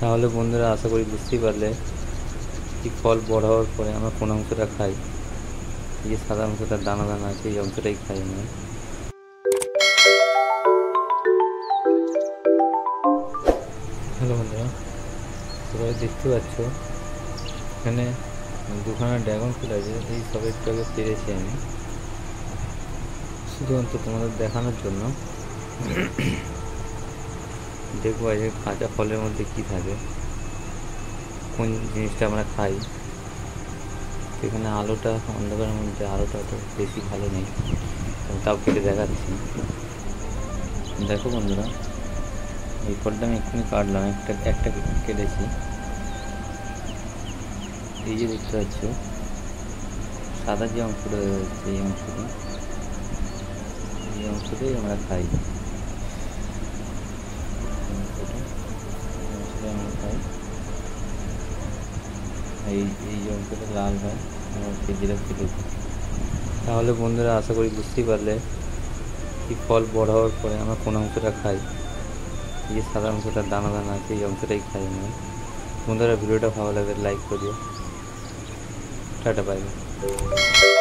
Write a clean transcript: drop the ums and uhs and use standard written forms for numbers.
তাহলে বন্ধুরা আশা করি বুঝতেই পারলে কি ফল বড় হওয়ার পরে আমরা কোন অংশটা খাই। এই যে সাদা অংশটা দানা দানা আছে এই অংশটাই খাই আমরা। হ্যালো বন্ধুরা, তোমরা দেখতে পাচ্ছ এখানে দুখানা ড্রাগন ফ্রুট আছে। এই সব একটু আগে পেরেছি আমি, শুধুমাত্র তোমাদের দেখানোর জন্য। দেখবো যে কাঁচা ফলের মধ্যে কি থাকে, কোন জিনিসটা আমরা খাই। এখানে আলোটা অন্ধকারের মধ্যে আলোটা তো বেশি ভালো নেই, তাও কেটে দেখাচ্ছি। দেখো বন্ধুরা, এই ফলটা আমি এক্ষুনি কাটলাম, একটা কেটেছি। এই যে দেখতে পাচ্ছ সাদা যে অংশটা রয়েছে এই অংশটাই আমরা খাই। আমরা খাই এই যে অংশটা লাল হয় আমরা যেটা কেটে। তাহলে বন্ধুরা আশা করি বুঝতেই পারলে কি ফল বড় হওয়ার পরে আমরা কোন অংশটা খাই। এই যে সাদা অংশটা দানা দানা আছে এই অংশটাই খাই আমরা। বন্ধুরা ভিডিওটা ভালো লাগে লাইক করিও। Tata, bye bye.